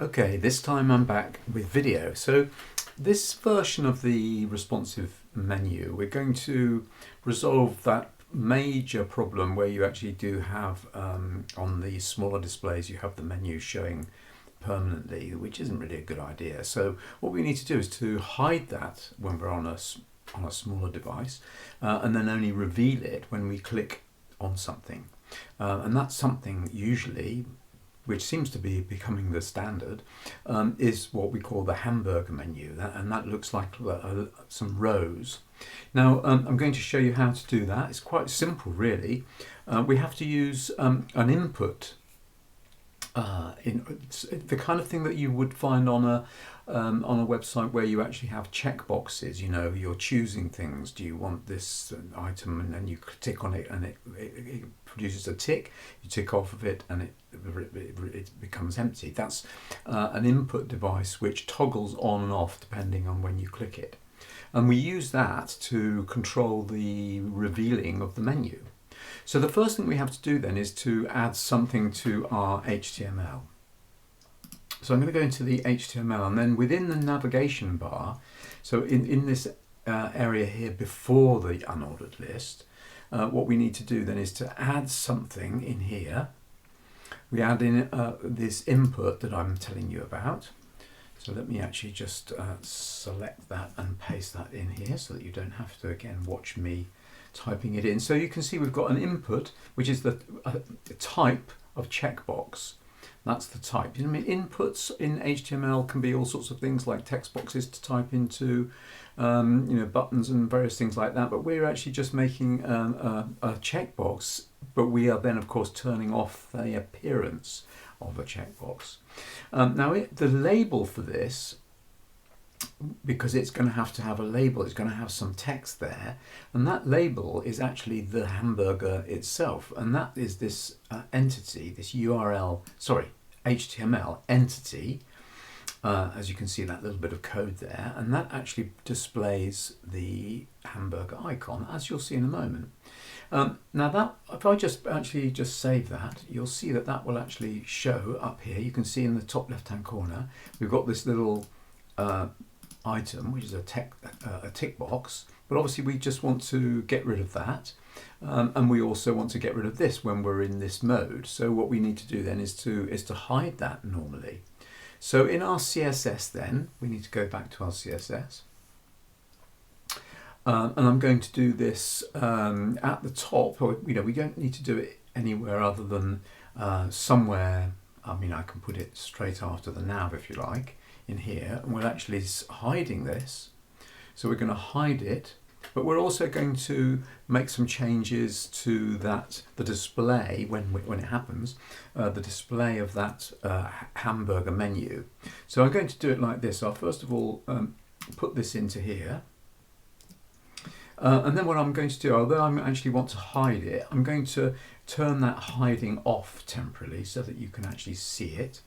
Okay, this time I'm back with video. So this version of the responsive menu, we're going to resolve that major problem where you actually do have on the smaller displays, you have the menu showing permanently, which isn't really a good idea. So what we need to do is to hide that when we're on a smaller device and then only reveal it when we click on something. And that's something usually, which seems to be becoming the standard, is what we call the Hamburger menu, and that looks like some rows. Now I'm going to show you how to do that. It's quite simple really. We have to use an input in the kind of thing that you would find on a website where you actually have checkboxes. You know, you're choosing things. Do you want this item, and then you tick on it, and it produces a tick. You tick off of it, and it becomes empty. That's an input device which toggles on and off depending on when you click it, and we use that to control the revealing of the menu. So the first thing we have to do then is to add something to our HTML. So I'm going to go into the HTML, and then within the navigation bar, so in this area here before the unordered list, what we need to do then is to add something in here. We add in this input that I'm telling you about. So let me actually just select that and paste that in here so that you don't have to again watch me typing it in. So you can see we've got an input, which is the type of checkbox. That's the type. I mean, inputs in HTML can be all sorts of things like text boxes to type into, buttons and various things like that. But we're actually just making a checkbox, but we are then, of course, turning off the appearance of a checkbox. Now, the label for this, because it's going to have a label, it's going to have some text there, and that label is actually the hamburger itself, and that is this entity, this HTML entity, as you can see that little bit of code there, and that actually displays the hamburger icon, as you'll see in a moment. Now that, if I just save that, you'll see that that will actually show up here. You can see in the top left hand corner we've got this little item, which is a tick box, but obviously we just want to get rid of that, and we also want to get rid of this when we're in this mode. So what we need to do then is to hide that normally. So in our CSS then, we need to go back to our CSS, and I'm going to do this at the top. Or, we don't need to do it anywhere other than somewhere. I mean, I can put it straight after the nav if you like, in here, and we're actually hiding this. So we're going to hide it, but we're also going to make some changes to the display when it happens, the display of that hamburger menu. So I'm going to do it like this. I'll first of all put this into here, and then what I'm going to do, although I actually want to hide it, I'm going to turn that hiding off temporarily so that you can actually see it.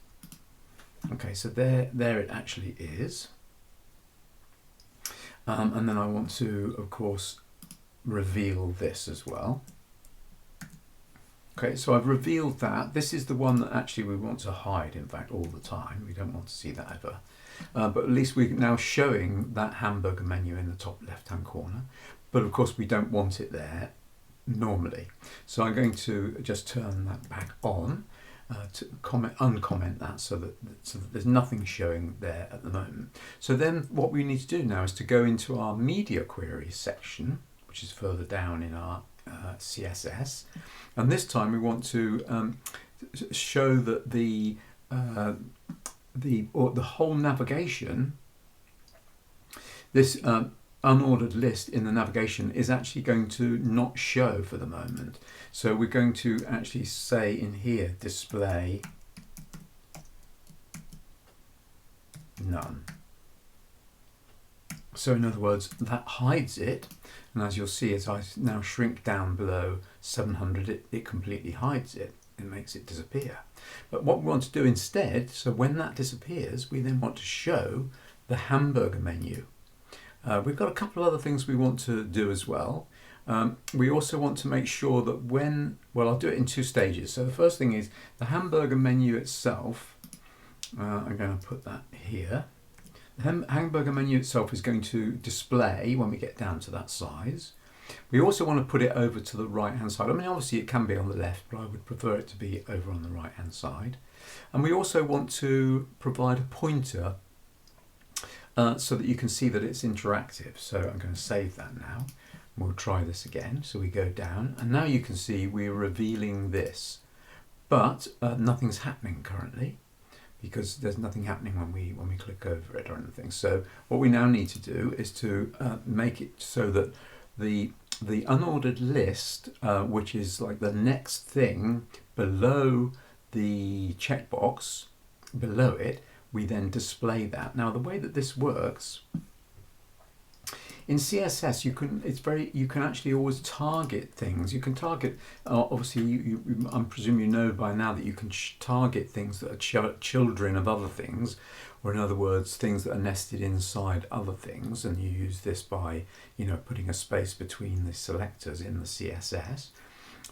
Okay, so there it actually is. And then I want to, of course, reveal this as well. Okay, so I've revealed that. This is the one that actually we want to hide, in fact, all the time. We don't want to see that ever. But at least we're now showing that hamburger menu in the top left-hand corner. But of course, we don't want it there normally. So I'm going to just turn that back on. To uncomment that so that there's nothing showing there at the moment. So then what we need to do now is to go into our media queries section, which is further down in our CSS, and this time we want to show that the whole navigation, this unordered list in the navigation, is actually going to not show for the moment. So we're going to actually say in here, display none. So in other words, that hides it, and as you'll see, as I now shrink down below 700, it completely hides it. It makes it disappear. But what we want to do instead, so when that disappears, we then want to show the hamburger menu. We've got a couple of other things we want to do as well. We also want to make sure that I'll do it in two stages. So the first thing is the hamburger menu itself I'm going to put that here. The hamburger menu itself is going to display when we get down to that size. We also want to put it over to the right hand side. I mean, obviously it can be on the left, but I would prefer it to be over on the right hand side. And we also want to provide a pointer so that you can see that it's interactive. So I'm going to save that now. We'll try this again. So we go down, and now you can see we're revealing this, but nothing's happening currently, because there's nothing happening when we click over it or anything. So what we now need to do is to make it so that the unordered list, which is like the next thing below the checkbox, below it, we then display that. Now the way that this works in CSS, you can actually always target things. You can target, obviously, I presume you know by now that you can target things that are children of other things, or in other words, things that are nested inside other things. And you use this by, putting a space between the selectors in the CSS.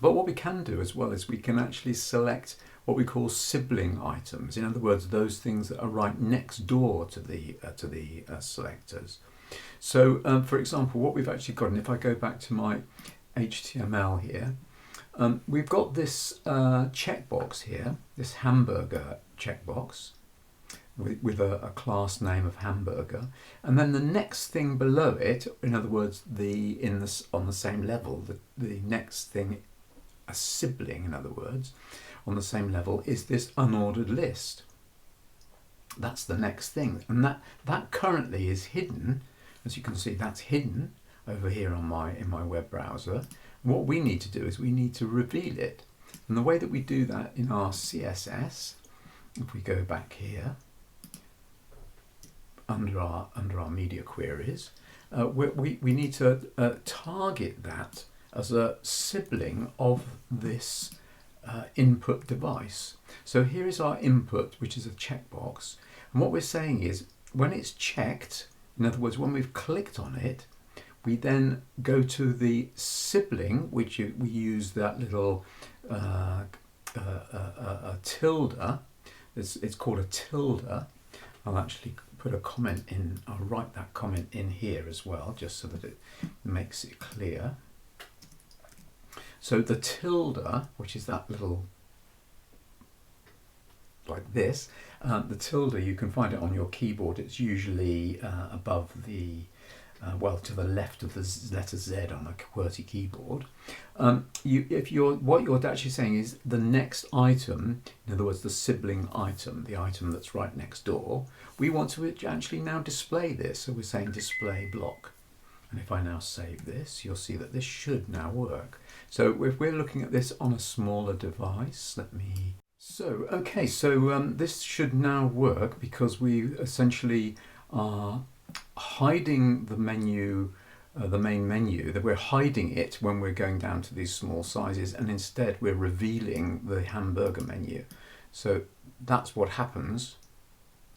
But what we can do as well is we can actually select what we call sibling items. In other words, those things that are right next door to the selectors. So, for example, what we've actually got, and if I go back to my HTML here, we've got this checkbox here, this hamburger checkbox with a class name of hamburger, and then the next thing below it, in other words, on the same level, the next thing, a sibling, in other words, on the same level, is this unordered list. That's the next thing, and that currently is hidden. As you can see, that's hidden over here in my web browser. What we need to do is we need to reveal it. And the way that we do that in our CSS, if we go back here, under our media queries, we need to target that as a sibling of this input device. So here is our input, which is a checkbox. And what we're saying is, when it's checked, in other words, when we've clicked on it, we then go to the sibling, which we use that little tilde. It's called a tilde. I'll actually put a comment in. I'll write that comment in here as well, just so that it makes it clear. So the tilde, which is that little, like this, the tilde, you can find it on your keyboard. It's usually above the, to the left of the letter Z on a QWERTY keyboard. What you're actually saying is the next item, in other words, the sibling item, the item that's right next door, we want to actually now display this. So we're saying display block. And if I now save this, you'll see that this should now work. So if we're looking at this on a smaller device, this should now work, because we essentially are hiding the menu, the main menu, that we're hiding it when we're going down to these small sizes, and instead we're revealing the hamburger menu. So that's what happens,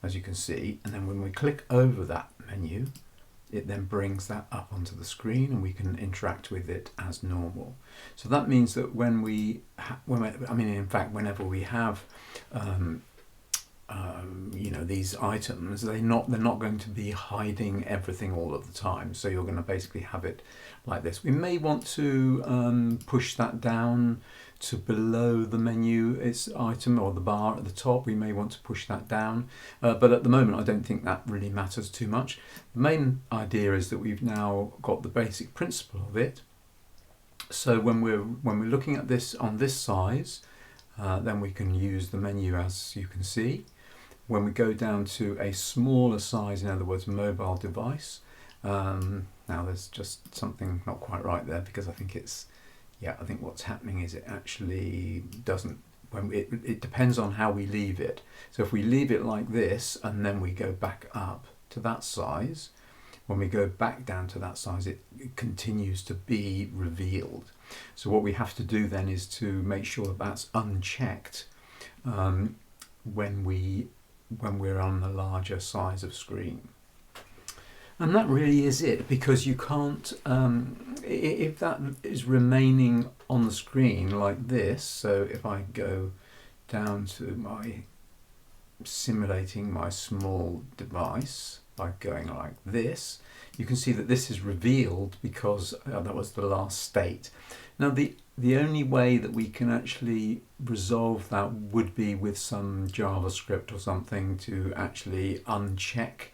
as you can see, and then when we click over that menu, it then brings that up onto the screen and we can interact with it as normal. So that means that whenever we have these items, they're not going to be hiding everything all of the time. So you're going to basically have it like this. We may want to push that down to below the menu, its item, or the bar at the top. We may want to push that down, but at the moment I don't think that really matters too much. The main idea is that we've now got the basic principle of it. So when we're looking at this on this size, then we can use the menu, as you can see. When we go down to a smaller size, in other words, mobile device, now there's just something not quite right there, because I think I think what's happening is it actually doesn't, it depends on how we leave it. So if we leave it like this and then we go back up to that size, when we go back down to that size, it continues to be revealed. So what we have to do then is to make sure that that's unchecked when we're on the larger size of screen. And that really is it, because you can't, if that is remaining on the screen like this, so if I go down to my simulating my small device by going like this, you can see that this is revealed because that was the last state. Now the only way that we can actually resolve that would be with some JavaScript or something to actually uncheck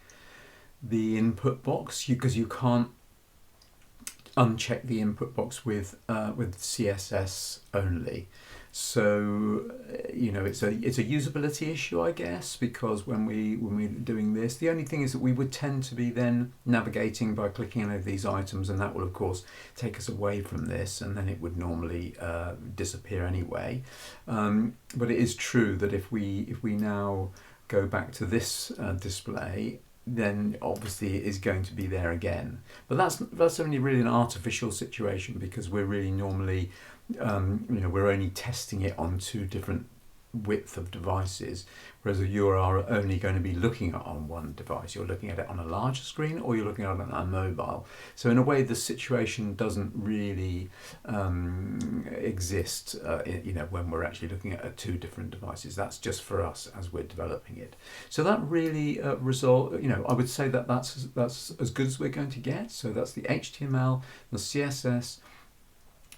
the input box, because you can't uncheck the input box with CSS only. So it's a usability issue, I guess, because when we're doing this, the only thing is that we would tend to be then navigating by clicking any of these items, and that will of course take us away from this, and then it would normally disappear anyway. But it is true that if we now go back to this display, then obviously it is going to be there again. But that's only really an artificial situation, because we're really normally we're only testing it on two different width of devices, whereas you are only going to be looking at it on one device. You're looking at it on a larger screen, or you're looking at it on a mobile. So in a way, the situation doesn't really exist when we're actually looking at two different devices. That's just for us as we're developing it. So that really I would say that that's as good as we're going to get. So that's the HTML, the CSS,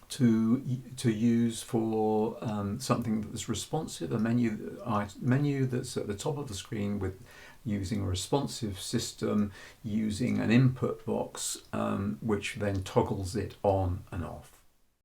to use for something that's responsive, a menu that's at the top of the screen, with using a responsive system, using an input box which then toggles it on and off.